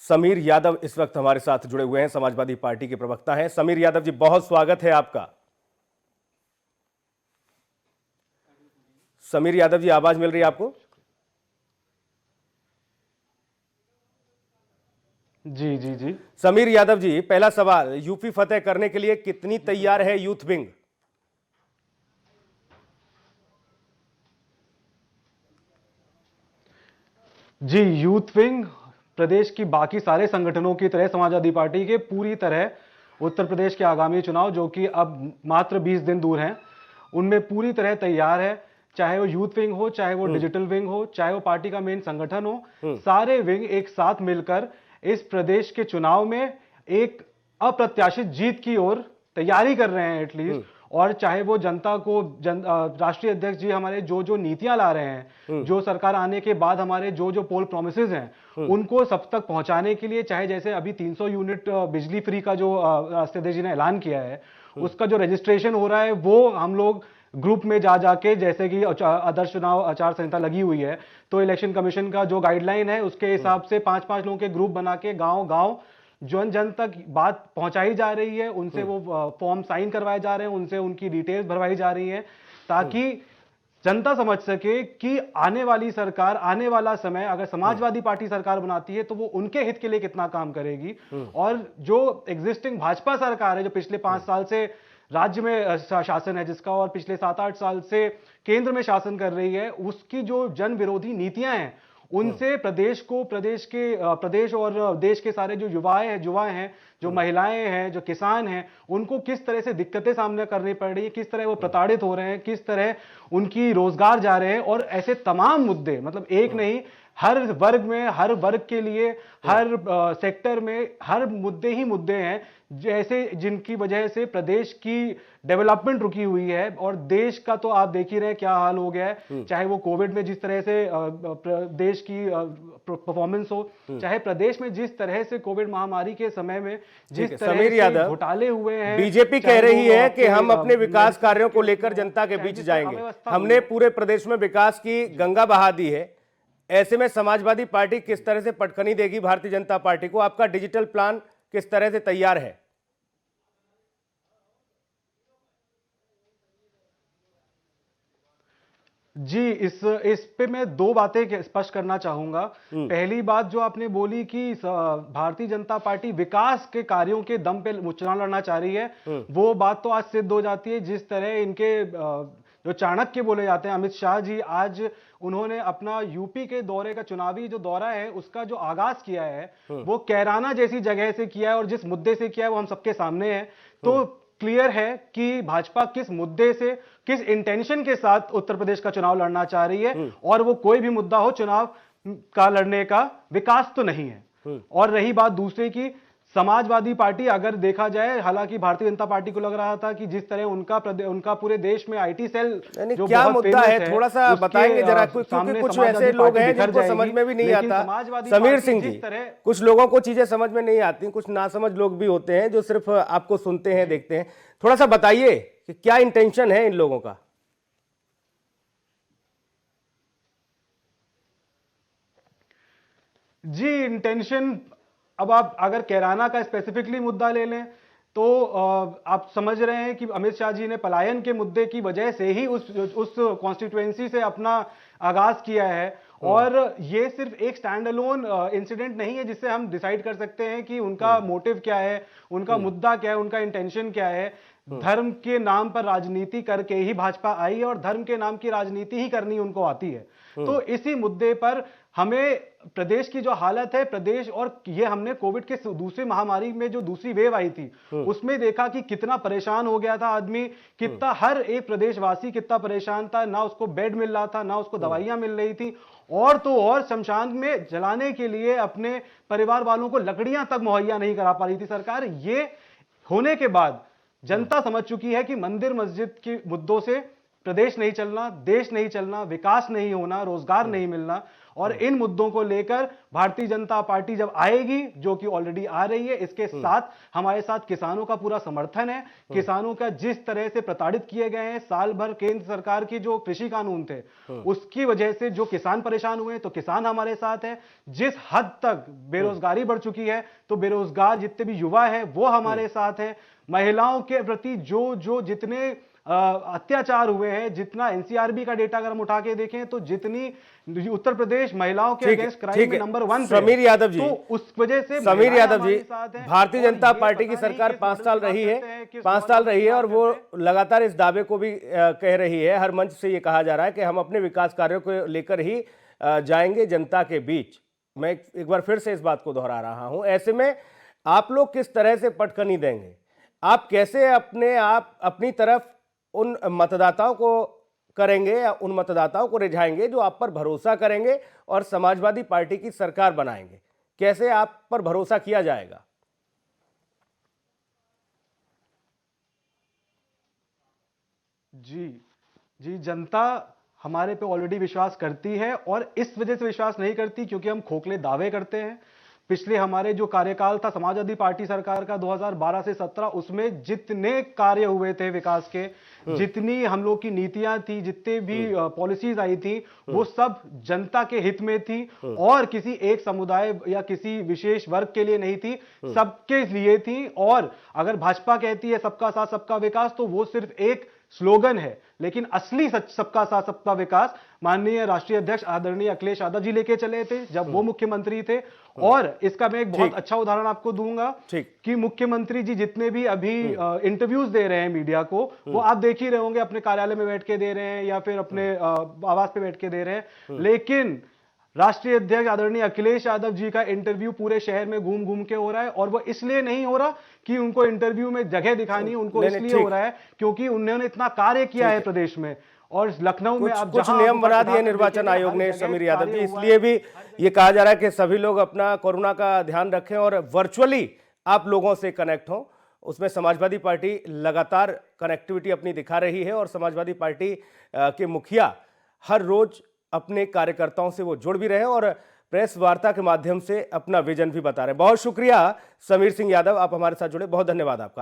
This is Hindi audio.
समीर यादव इस वक्त हमारे साथ जुड़े हुए हैं, समाजवादी पार्टी के प्रवक्ता हैं। समीर यादव जी, बहुत स्वागत है आपका। समीर यादव जी, आवाज मिल रही है आपको? जी जी जी। समीर यादव जी, पहला सवाल, यूपी फतेह करने के लिए कितनी तैयार है यूथ विंग? जी, यूथ विंग प्रदेश की बाकी सारे संगठनों की तरह समाजवादी पार्टी के पूरी तरह उत्तर प्रदेश के आगामी चुनाव, जो कि अब मात्र 20 दिन दूर हैं, उनमें पूरी तरह तैयार है। चाहे वो यूथ विंग हो, चाहे वो डिजिटल विंग हो, चाहे वो पार्टी का मेन संगठन हो, सारे विंग एक साथ मिलकर इस प्रदेश के चुनाव में एक अप्रत्याशित जीत की ओर तैयारी कर रहे हैं एटलीस्ट। और चाहे वो जनता को राष्ट्रीय अध्यक्ष जी हमारे जो जो नीतियां ला रहे हैं, जो सरकार आने के बाद हमारे जो जो पोल प्रोमिसेस हैं, उनको सब तक पहुंचाने के लिए, चाहे जैसे अभी 300 यूनिट बिजली फ्री का जो राष्ट्रीय अध्यक्ष जी ने ऐलान किया है, उसका जो रजिस्ट्रेशन हो रहा है वो हम लोग ग्रुप में जा जाके, जैसे कि आदर्श चुनाव आचार संहिता लगी हुई है, तो इलेक्शन कमीशन का जो गाइडलाइन है उसके हिसाब से 5-5 लोगों के ग्रुप बना के गांव गांव जन जन तक बात पहुंचाई जा रही है। उनसे वो फॉर्म साइन करवाए जा रहे हैं, उनसे उनकी डिटेल्स भरवाई जा रही है, ताकि जनता समझ सके कि आने वाली सरकार, आने वाला समय अगर समाजवादी पार्टी सरकार बनाती है तो वो उनके हित के लिए कितना काम करेगी। और जो एग्जिस्टिंग भाजपा सरकार है, जो पिछले 5 साल से राज्य में शासन है जिसका, और पिछले 7-8 साल से केंद्र में शासन कर रही है, उसकी जो जन विरोधी नीतियां हैं, उनसे प्रदेश को, प्रदेश और देश के सारे जो युवा हैं, जो महिलाएं हैं, जो किसान हैं, उनको किस तरह से दिक्कतें सामने करनी पड़ रही है, किस तरह वो प्रताड़ित हो रहे हैं, किस तरह उनकी रोजगार जा रहे हैं, और ऐसे तमाम मुद्दे, मतलब एक नहीं, हर वर्ग में, हर वर्ग के लिए, हर सेक्टर में हर मुद्दे ही मुद्दे हैं, जैसे जिनकी वजह से प्रदेश की डेवलपमेंट रुकी हुई है। और देश का तो आप देख ही रहे क्या हाल हो गया है, चाहे वो कोविड में जिस तरह से देश की परफॉर्मेंस हो, चाहे प्रदेश में जिस तरह से कोविड महामारी के समय में जिस तरह से घोटाले हुए हैं। बीजेपी कह रही है कि हम अपने विकास कार्यों को लेकर जनता के बीच जाएंगे, हमने पूरे प्रदेश में विकास की गंगा बहा दी है। ऐसे में समाजवादी पार्टी किस तरह से पटखनी देगी भारतीय जनता पार्टी को? आपका डिजिटल प्लान किस तरह से तैयार है? जी, इस पे मैं 2 बातें स्पष्ट करना चाहूंगा। पहली बात जो आपने बोली कि भारतीय जनता पार्टी विकास के कार्यों के दम पे चुनाव लड़ना चाह रही है, वो बात तो आज सिद्ध हो जाती है। जिस तरह इनके जो चाणक्य बोले जाते हैं अमित शाह जी, आज उन्होंने अपना यूपी के दौरे का, चुनावी जो दौरा है उसका जो आगाज किया है, वो कैराना जैसी जगह से किया है, और जिस मुद्दे से किया है वो हम सबके सामने है। तो क्लियर है कि भाजपा किस मुद्दे से, किस इंटेंशन के साथ उत्तर प्रदेश का चुनाव लड़ना चाह रही है, और वो कोई भी मुद्दा हो चुनाव का लड़ने का, विकास तो नहीं है। और रही बात दूसरे की, समाजवादी पार्टी अगर देखा जाए, हालांकि भारतीय जनता पार्टी को लग रहा था कि जिस तरह उनका पूरे देश में आईटी सेल जो क्या बहुत मुद्दा है, थोड़ा सा बताएंगे जरा, क्योंकि कुछ ऐसे लोग हैं जिनको समझ में भी नहीं आता। समीर सिंह जी, कुछ लोगों को चीजें समझ में नहीं आती, कुछ नासमझ लोग भी होते हैं जो सिर्फ आपको सुनते हैं, देखते हैं। थोड़ा सा बताइए कि क्या इंटेंशन है इन लोगों का? जी, इंटेंशन, अब आप अगर कैराना का स्पेसिफिकली मुद्दा ले लें तो आप समझ रहे हैं कि अमित शाह जी ने पलायन के मुद्दे की वजह से ही उस कॉन्स्टिट्यूएंसी से अपना आगाज किया है। और ये सिर्फ एक स्टैंड अलोन इंसिडेंट नहीं है जिससे हम डिसाइड कर सकते हैं कि उनका मोटिव क्या है, उनका मुद्दा क्या है, उनका इंटेंशन क्या है। धर्म के नाम पर राजनीति करके ही भाजपा आई है, और धर्म के नाम की राजनीति ही करनी उनको आती है। तो इसी मुद्दे पर हमें प्रदेश की जो हालत है, प्रदेश, और ये हमने कोविड के दूसरी महामारी में जो दूसरी वेव आई थी उसमें देखा कि कितना परेशान हो गया था आदमी, कितना हर एक प्रदेशवासी कितना परेशान था, ना उसको बेड मिल रहा था, ना उसको दवाइयां मिल रही थी, और तो और शमशान में जलाने के लिए अपने परिवार वालों को लकड़ियां तक मुहैया नहीं करा पा रही थी सरकार। ये होने के बाद जनता समझ चुकी है कि मंदिर मस्जिद के मुद्दों से प्रदेश नहीं चलना, देश नहीं चलना, विकास नहीं होना, रोजगार नहीं मिलना। और इन मुद्दों को लेकर भारतीय जनता पार्टी जब आएगी, जो कि ऑलरेडी आ रही है, इसके साथ हमारे साथ किसानों का पूरा समर्थन है। किसानों का जिस तरह से प्रताड़ित किए गए हैं, साल भर केंद्र सरकार की जो कृषि कानून थे उसकी वजह से जो किसान परेशान हुए, तो किसान हमारे साथ है। जिस हद तक बेरोजगारी बढ़ चुकी है, तो बेरोजगार जितने भी युवा है वो हमारे साथ है। महिलाओं के प्रति जो जितने अत्याचार हुए हैं, जितना एनसीआरबी का डेटा अगर हम उठा के देखें, तो जितनी उत्तर प्रदेश महिलाओं के अगेंस्ट क्राइम में नंबर 1 पे, समीर यादव जी, तो उस वजह से समीर यादव जी, भारतीय जनता पार्टी की सरकार 5 साल रही है, 5 साल रही है, और वो लगातार इस दावे को भी कह रही है, हर मंच से ये कहा जा रहा है कि हम अपने विकास कार्यों को लेकर ही जाएंगे जनता के बीच। मैं एक बार फिर से इस बात को दोहरा रहा हूं। ऐसे में आप लोग किस तरह से पटखनी देंगे? आप कैसे अपनी तरफ उन मतदाताओं को करेंगे या उन मतदाताओं को रिझाएंगे जो आप पर भरोसा करेंगे और समाजवादी पार्टी की सरकार बनाएंगे? कैसे आप पर भरोसा किया जाएगा? जी, जनता हमारे पे ऑलरेडी विश्वास करती है, और इस वजह से विश्वास नहीं करती क्योंकि हम खोखले दावे करते हैं। पिछले हमारे जो कार्यकाल था समाजवादी पार्टी सरकार का 2012 से 17, उसमें जितने कार्य हुए थे विकास के, जितनी हम लोग की नीतियां थी, जितने भी पॉलिसीज आई थी, वो सब जनता के हित में थी और किसी एक समुदाय या किसी विशेष वर्ग के लिए नहीं थी, सबके लिए थी। और अगर भाजपा कहती है सबका साथ सबका विकास, तो वो सिर्फ एक स्लोगन है, लेकिन असली सबका साथ सबका विकास माननीय राष्ट्रीय अध्यक्ष आदरणीय अखिलेश यादव जी लेके चले थे जब वो मुख्यमंत्री थे। और इसका मैं एक बहुत अच्छा उदाहरण आपको दूंगा कि मुख्यमंत्री जी जितने भी अभी इंटरव्यूज दे रहे हैं मीडिया को, वो आप देख ही रहे होंगे, अपने कार्यालय में बैठ के दे रहे हैं या फिर अपने आवास पे बैठ के दे रहे हैं। लेकिन राष्ट्रीय अध्यक्ष आदरणीय अखिलेश यादव जी का इंटरव्यू पूरे शहर में घूम घूम के हो रहा है, और वो इसलिए नहीं हो रहा कि उनको इंटरव्यू में जगह दिखानी है, उनको इसलिए हो रहा है क्योंकि उन्होंने इतना कार्य किया है प्रदेश में। और लखनऊ में आप कुछ नियम बना दिए निर्वाचन आयोग ने समीर यादव जी, इसलिए भी ये कहा जा रहा है कि सभी लोग अपना कोरोना का ध्यान रखें और वर्चुअली आप लोगों से कनेक्ट हों। उसमें समाजवादी पार्टी लगातार कनेक्टिविटी अपनी दिखा रही है और समाजवादी पार्टी के मुखिया हर रोज अपने कार्यकर्ताओं से वो जुड़ भी रहे और प्रेस वार्ता के माध्यम से अपना विजन भी बता रहे हैं। बहुत शुक्रिया समीर सिंह यादव, आप हमारे साथ जुड़े, बहुत धन्यवाद आपका।